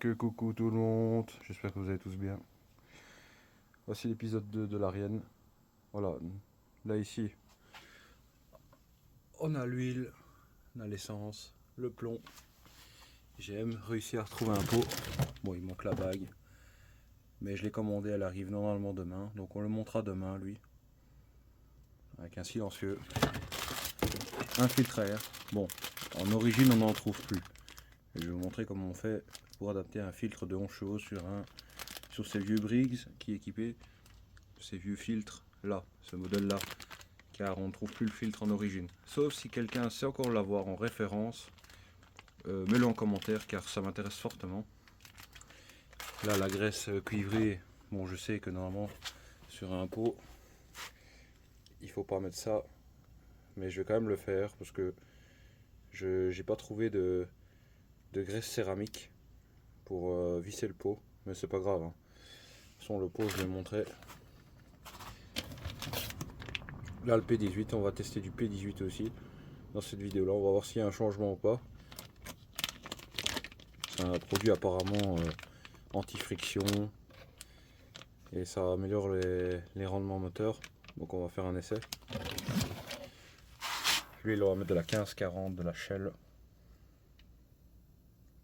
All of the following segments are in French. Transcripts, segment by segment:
Coucou tout le monde, j'espère que vous allez tous bien. Voici l'épisode 2 de l'Ariane. Voilà, là ici, on a l'huile, on a l'essence, le plomb. J'ai même réussi à retrouver un pot. Bon, il manque la bague, mais je l'ai commandé, elle arrive normalement demain. Donc on le montrera demain, lui. Avec un silencieux. Un filtre à air. Bon, en origine on n'en trouve plus. Et je vais vous montrer comment on fait pour adapter un filtre de 11 chevaux sur ces vieux Briggs qui est équipé de ces vieux filtres là, ce modèle là, car on ne trouve plus le filtre en origine. Sauf si quelqu'un sait encore l'avoir en référence, mets-le en commentaire car ça m'intéresse fortement. Là la graisse cuivrée, bon je sais que normalement sur un pot il faut pas mettre ça, mais je vais quand même le faire parce que je n'ai pas trouvé de graisse céramique pour visser le pot, mais c'est pas grave, hein. De toute façon le pot je vais le montrer. Là le P18, on va tester du P18 aussi dans cette vidéo là, on va voir s'il y a un changement ou pas. C'est un produit apparemment anti-friction et ça améliore les rendements moteurs, donc on va faire un essai. L'huile, on va mettre de la 1540, de la Shell,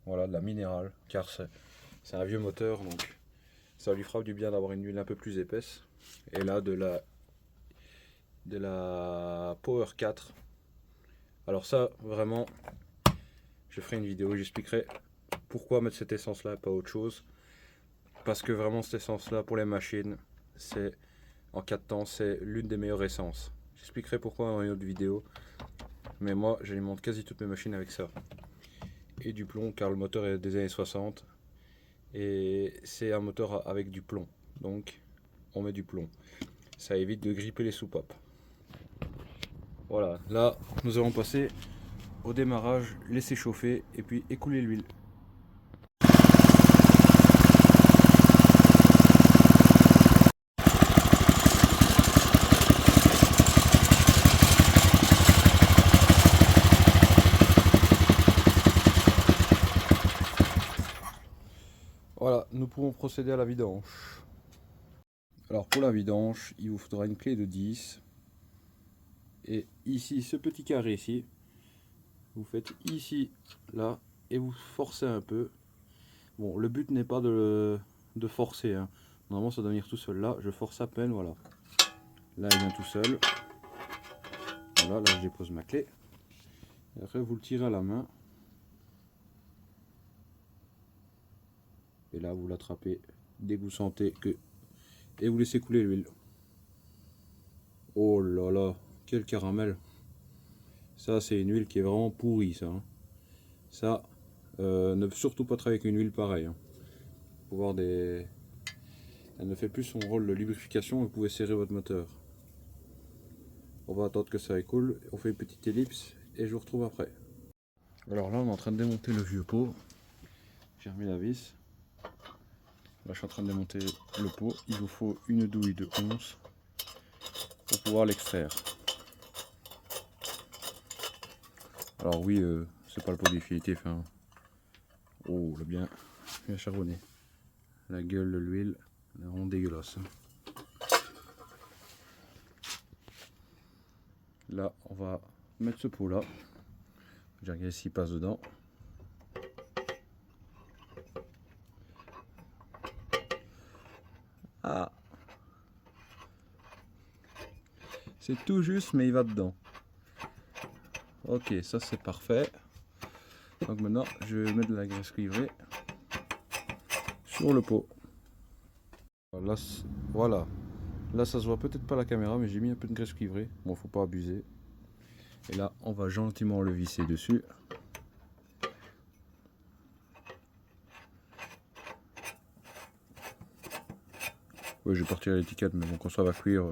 voilà, de la minérale, car c'est un vieux moteur, donc ça lui fera du bien d'avoir une huile un peu plus épaisse. Et là de la Power 4. Alors ça vraiment, je ferai une vidéo, j'expliquerai pourquoi mettre cette essence là et pas autre chose, parce que vraiment cette essence là pour les machines, c'est en 4 temps, c'est l'une des meilleures essences. J'expliquerai pourquoi dans une autre vidéo, mais moi j'alimente quasi toutes mes machines avec ça. Et du plomb, car le moteur est des années 60 et c'est un moteur avec du plomb, donc on met du plomb, ça évite de gripper les soupapes. Voilà, là nous allons passer au démarrage, laisser chauffer et puis écouler l'huile. Voilà, nous pouvons procéder à la vidange. Alors pour la vidange, il vous faudra une clé de 10. Et ici, ce petit carré ici, vous faites ici, là, et vous forcez un peu. Bon, le but n'est pas de forcer, hein. Normalement ça doit venir tout seul. Là, je force à peine, voilà. Là, il vient tout seul. Voilà, là je dépose ma clé. Et après, vous le tirez à la main. Et là, vous l'attrapez dès que vous sentez que... Et vous laissez couler l'huile. Oh là là, quel caramel. Ça, c'est une huile qui est vraiment pourrie, ça, hein. Ça, ne surtout pas travailler avec une huile pareille, hein. Pour voir des... Elle ne fait plus son rôle de lubrification, vous pouvez serrer votre moteur. On va attendre que ça écoule, on fait une petite ellipse et je vous retrouve après. Alors là on est en train de démonter le vieux pot. J'ai remis la vis. Là je suis en train de démonter le pot. Il vous faut une douille de 11 pour pouvoir l'extraire. Alors oui, c'est pas le pot définitif, hein. Oh, le bien charbonné. La gueule de l'huile, elle est vraiment dégueulasse. Là, on va mettre ce pot là. J'ai regardé s'il passe dedans. Ah, c'est tout juste, mais il va dedans. Ok, ça c'est parfait. Donc maintenant, je vais mettre de la graisse cuivrée sur le pot. Là, voilà. Là, ça se voit peut-être pas à la caméra, mais j'ai mis un peu de graisse cuivrée. Bon, faut pas abuser. Et là, on va gentiment le visser dessus. Ouais, je vais partir l'étiquette, mais bon, quand ça va cuire,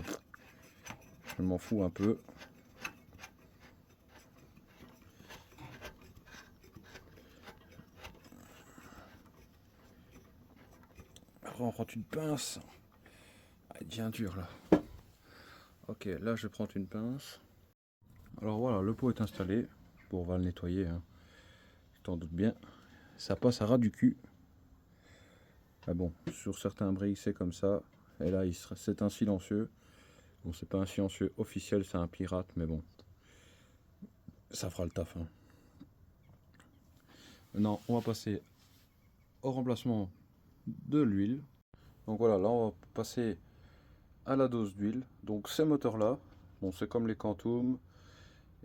je m'en fous un peu. Après, on prend une pince. Ah, elle devient dur là. Ok, là, je prends une pince. Alors voilà, le pot est installé. Bon, on va le nettoyer, hein. Tu t'en doutes bien. Ça passe à ras du cul. Mais bon, sur certains briques c'est comme ça. Et là c'est un silencieux. Bon, c'est pas un silencieux officiel, c'est un pirate, mais bon, ça fera le taf. Hein. Maintenant, on va passer au remplacement de l'huile. Donc voilà, là on va passer à la dose d'huile. Donc ces moteurs là, bon c'est comme les Quantum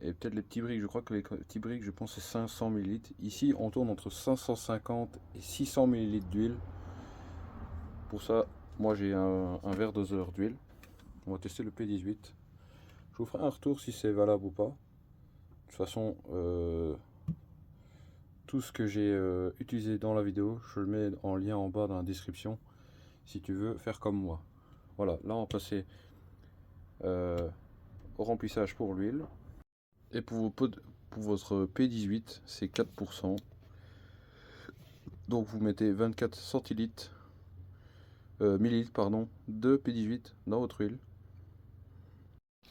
et peut-être les petits briques, je crois que les petits briques je pense c'est 500 ml. Ici on tourne entre 550 et 600 ml d'huile. Pour ça, moi j'ai un verre doseur d'huile. On va tester le P18. Je vous ferai un retour si c'est valable ou pas. De toute façon, tout ce que j'ai utilisé dans la vidéo, je le mets en lien en bas dans la description si tu veux faire comme moi. Voilà, là on va passer au remplissage pour l'huile. Et pour votre P18, c'est 4%. Donc vous mettez 24 centilitres, millilitres pardon, de P18 dans votre huile.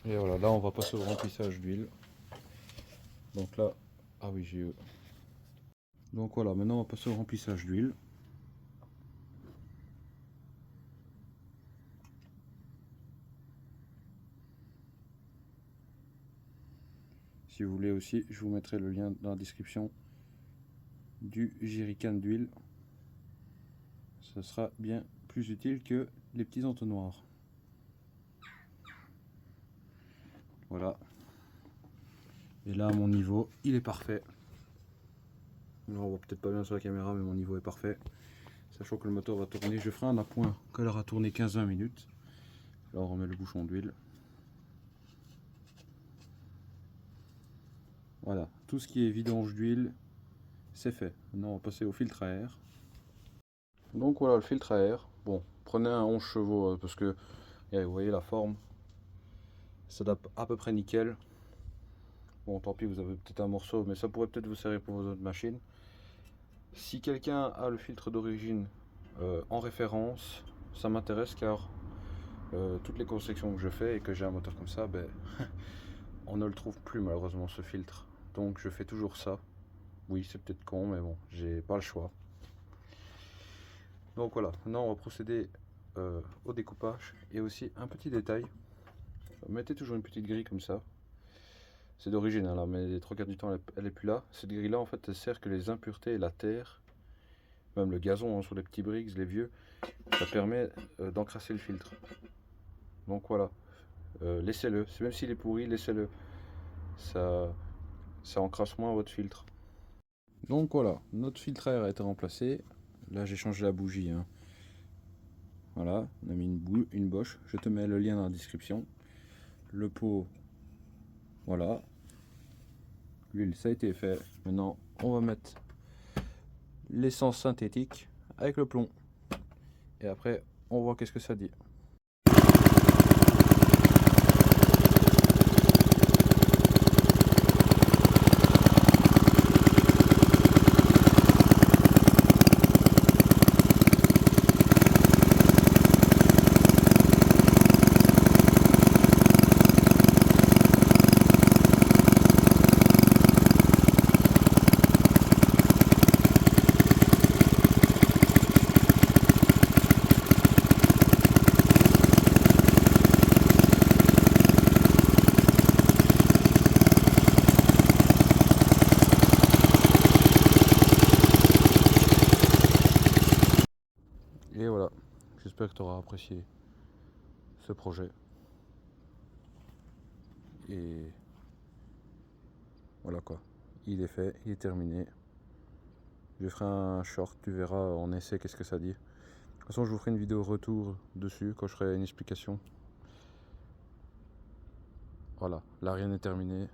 Et voilà, là on va passer au remplissage d'huile. Donc là, ah oui j'ai eu. Donc voilà, maintenant on va passer au remplissage d'huile. Si vous voulez aussi, je vous mettrai le lien dans la description du jerrycan d'huile. Ce sera bien plus utile que les petits entonnoirs. Voilà. Et là, mon niveau, il est parfait. Non, on voit peut-être pas bien sur la caméra, mais mon niveau est parfait. Sachant que le moteur va tourner, je ferai un appoint quand il aura tourné 15-20 minutes. Là, on remet le bouchon d'huile. Voilà, tout ce qui est vidange d'huile, c'est fait. Maintenant, on va passer au filtre à air. Donc voilà, le filtre à air. Bon, prenez un 11 chevaux parce que, vous voyez la forme, ça doit à peu près nickel. Bon, tant pis, vous avez peut-être un morceau, mais ça pourrait peut-être vous servir pour vos autres machines. Si quelqu'un a le filtre d'origine en référence, ça m'intéresse car toutes les conceptions que je fais et que j'ai un moteur comme ça, ben, on ne le trouve plus malheureusement ce filtre. Donc je fais toujours ça. Oui, c'est peut-être con, mais bon, j'ai pas le choix. Donc voilà, maintenant on va procéder au découpage. Et aussi un petit détail, mettez toujours une petite grille comme ça. C'est d'origine là, mais les 3/4 du temps elle est plus là. Cette grille là en fait elle sert que les impuretés et la terre, même le gazon hein, sur les petits briques, les vieux, ça permet d'encrasser le filtre. Donc voilà, laissez-le, même s'il est pourri, laissez-le. Ça encrasse moins votre filtre. Donc voilà, notre filtre à air a été remplacé. Là j'ai changé la bougie. Hein. Voilà, on a mis une boche. Je te mets le lien dans la description. Le pot, voilà. L'huile, ça a été fait. Maintenant, on va mettre l'essence synthétique avec le plomb. Et après, on voit qu'est-ce que ça dit. Et voilà, j'espère que tu auras apprécié ce projet. Et voilà quoi, il est fait, il est terminé. Je ferai un short, tu verras en essai qu'est-ce que ça dit. De toute façon, je vous ferai une vidéo retour dessus quand je ferai une explication. Voilà, là rien n'est terminé.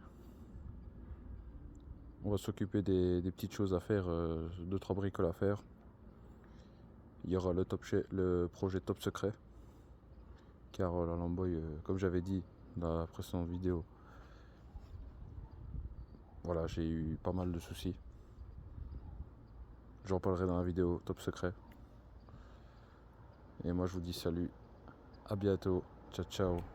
On va s'occuper des petites choses à faire, 2-3 bricoles à faire. Il y aura le projet Top Secret. Car la Lamboy, comme j'avais dit dans la précédente vidéo, voilà, j'ai eu pas mal de soucis. J'en parlerai dans la vidéo Top Secret. Et moi je vous dis salut, à bientôt, ciao ciao.